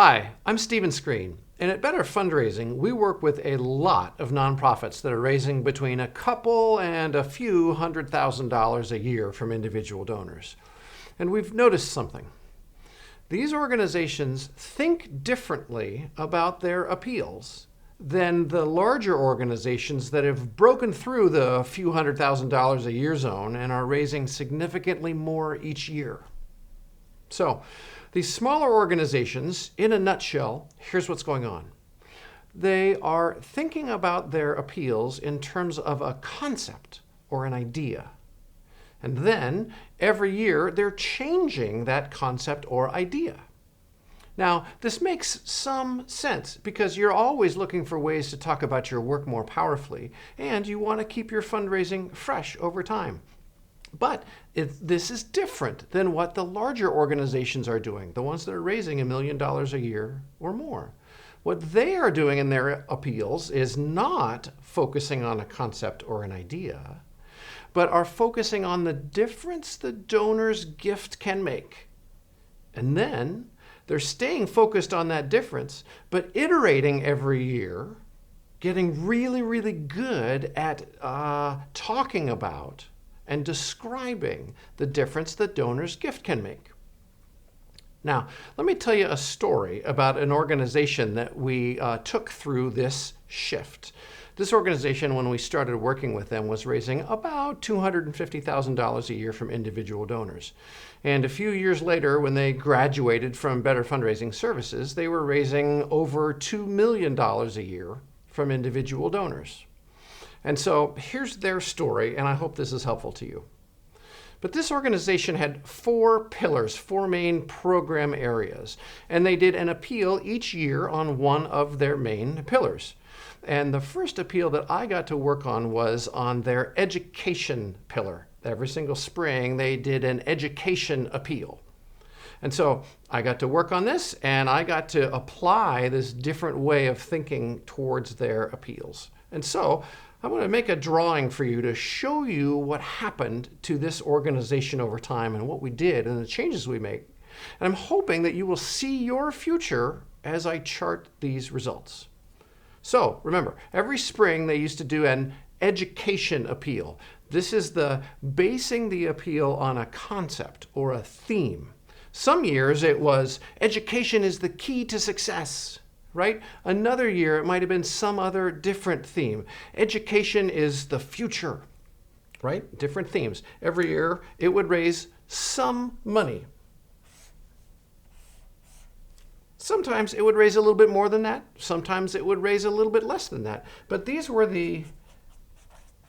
Hi, I'm Stephen Screen, and at Better Fundraising, we work with a lot of nonprofits that are raising between a couple and a few $100,000 a year from individual donors. And we've noticed something. These organizations think differently about their appeals than the larger organizations that have broken through the few $100,000 a year zone and are raising significantly more each year. So, these smaller organizations, in a nutshell, here's what's going on. They are thinking about their appeals in terms of a concept or an idea. And then, every year, they're changing that concept or idea. Now, this makes some sense because you're always looking for ways to talk about your work more powerfully, and you want to keep your fundraising fresh over time. But this is different than what the larger organizations are doing, the ones that are raising $1 million a year or more. What they are doing in their appeals is not focusing on a concept or an idea, but are focusing on the difference the donor's gift can make. And then they're staying focused on that difference, but iterating every year, getting really, really good at talking about and describing the difference the donor's gift can make. Now, let me tell you a story about an organization that we took through this shift. This organization, when we started working with them, was raising about $250,000 a year from individual donors. And a few years later, when they graduated from Better Fundraising Services, they were raising over $2 million a year from individual donors. And so here's their story, and I hope this is helpful to you. But this organization had 4 pillars, 4 main program areas, and they did an appeal each year on one of their main pillars. And the first appeal that I got to work on was on their education pillar. Every single spring, they did an education appeal. And so I got to work on this, and I got to apply this different way of thinking towards their appeals. And so I'm going to make a drawing for you to show you what happened to this organization over time and what we did and the changes we made. And I'm hoping that you will see your future as I chart these results. So remember, every spring they used to do an education appeal. This is the basing the appeal on a concept or a theme. Some years it was education is the key to success. Right? Another year, it might have been some other different theme. Education is the future, right? Different themes. Every year, it would raise some money. Sometimes it would raise a little bit more than that. Sometimes it would raise a little bit less than that. But these were the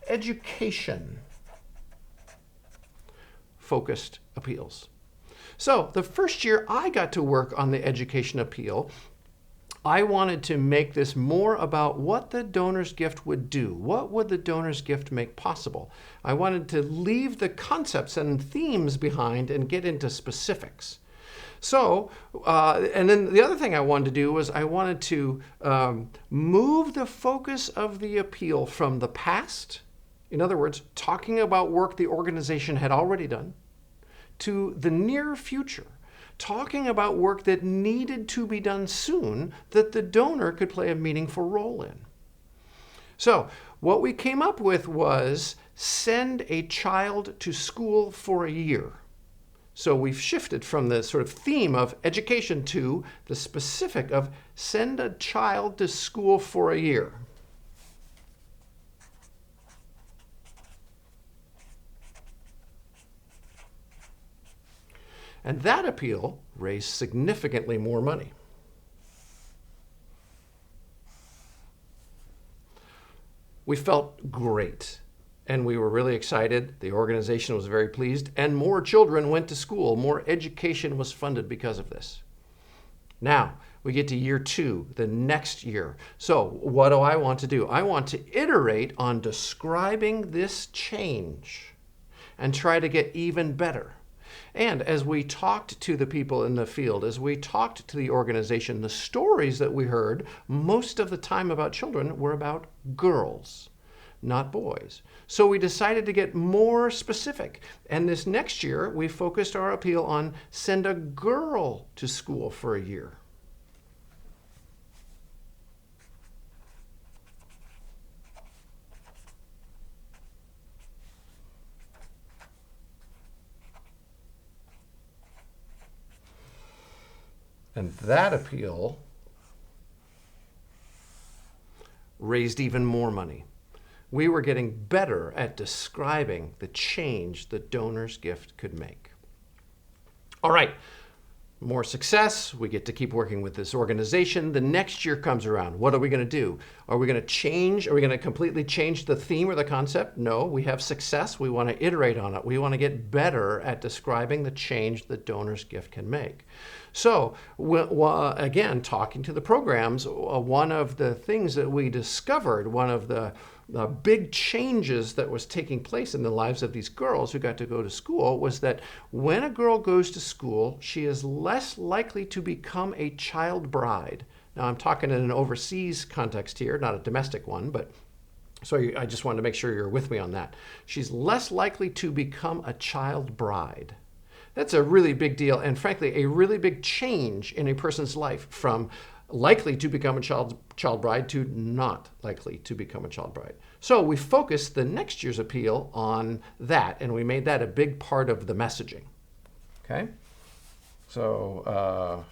education-focused appeals. So the first year I got to work on the education appeal, I wanted to make this more about what the donor's gift would do. What would the donor's gift make possible? I wanted to leave the concepts and themes behind and get into specifics. So, and then the other thing I wanted to do was I wanted to move the focus of the appeal from the past, in other words, talking about work the organization had already done, to the near future, talking about work that needed to be done soon that the donor could play a meaningful role in. So what we came up with was send a child to school for a year. So we've shifted from the sort of theme of education to the specific of send a child to school for a year. And that appeal raised significantly more money. We felt great, and we were really excited. The organization was very pleased, and more children went to school. More education was funded because of this. Now, we get to year 2, the next year. So what do I want to do? I want to iterate on describing this change and try to get even better. And as we talked to the people in the field, as we talked to the organization, the stories that we heard most of the time about children were about girls, not boys. So we decided to get more specific. And this next year, we focused our appeal on send a girl to school for a year. And that appeal raised even more money. We were getting better at describing the change the donor's gift could make. All right, more success. We get to keep working with this organization. The next year comes around. What are we going to do? Are we going to change? Are we going to completely change the theme or the concept? No, we have success. We want to iterate on it. We want to get better at describing the change the donor's gift can make. So again, talking to the programs, one of the things that we discovered, one of the big changes that was taking place in the lives of these girls who got to go to school was that when a girl goes to school, she is less likely to become a child bride. Now, I'm talking in an overseas context here, not a domestic one, but so I just wanted to make sure you're with me on that. She's less likely to become a child bride. That's a really big deal, and frankly, a really big change in a person's life from likely to become a child bride to not likely to become a child bride. So we focused the next year's appeal on that, and we made that a big part of the messaging. Okay? So,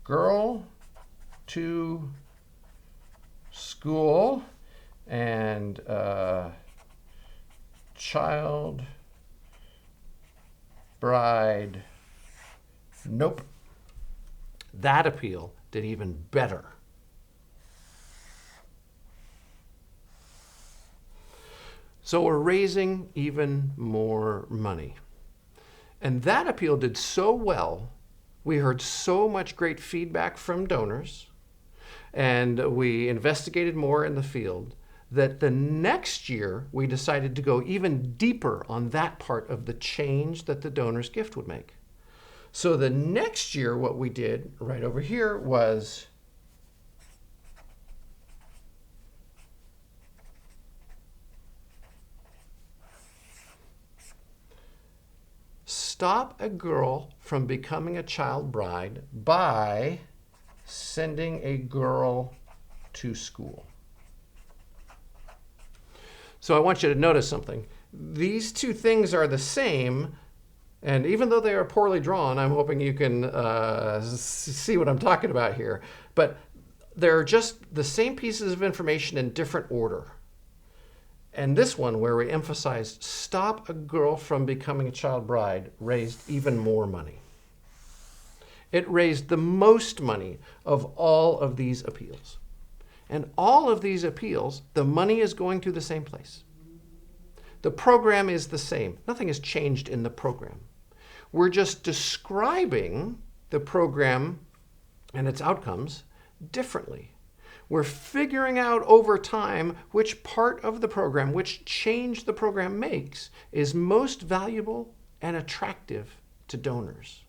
girl to school and child bride, nope. That appeal did even better. So we're raising even more money. And that appeal did so well, we heard so much great feedback from donors, and we investigated more in the field, that the next year we decided to go even deeper on that part of the change that the donor's gift would make. So the next year what we did right over here was stop a girl from becoming a child bride by sending a girl to school. So I want you to notice something. These two things are the same, and even though they are poorly drawn, I'm hoping you can see what I'm talking about here. But they're just the same pieces of information in different order. And this one, where we emphasized stop a girl from becoming a child bride, raised even more money. It raised the most money of all of these appeals. And all of these appeals, the money is going to the same place. The program is the same. Nothing has changed in the program. We're just describing the program and its outcomes differently. We're figuring out over time which part of the program, which change the program makes, is most valuable and attractive to donors.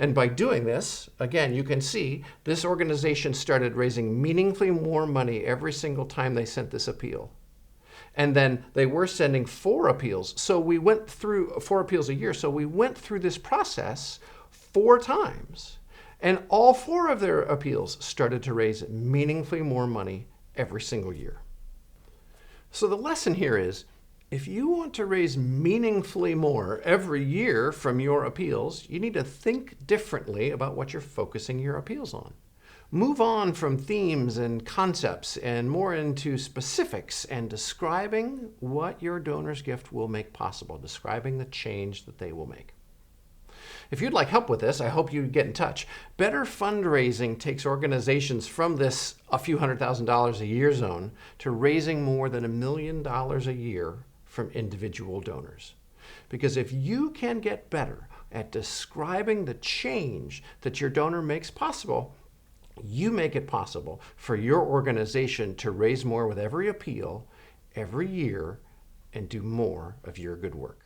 And by doing this, again, you can see this organization started raising meaningfully more money every single time they sent this appeal. And then they were sending 4 appeals. So we went through 4 appeals a year. So we went through this process 4 times. And all 4 of their appeals started to raise meaningfully more money every single year. So the lesson here is, if you want to raise meaningfully more every year from your appeals, you need to think differently about what you're focusing your appeals on. Move on from themes and concepts and more into specifics and describing what your donor's gift will make possible, describing the change that they will make. If you'd like help with this, I hope you get in touch. Better Fundraising takes organizations from this a few $100,000 a year zone to raising more than $1 million a year from individual donors. Because if you can get better at describing the change that your donor makes possible, you make it possible for your organization to raise more with every appeal, every year, and do more of your good work.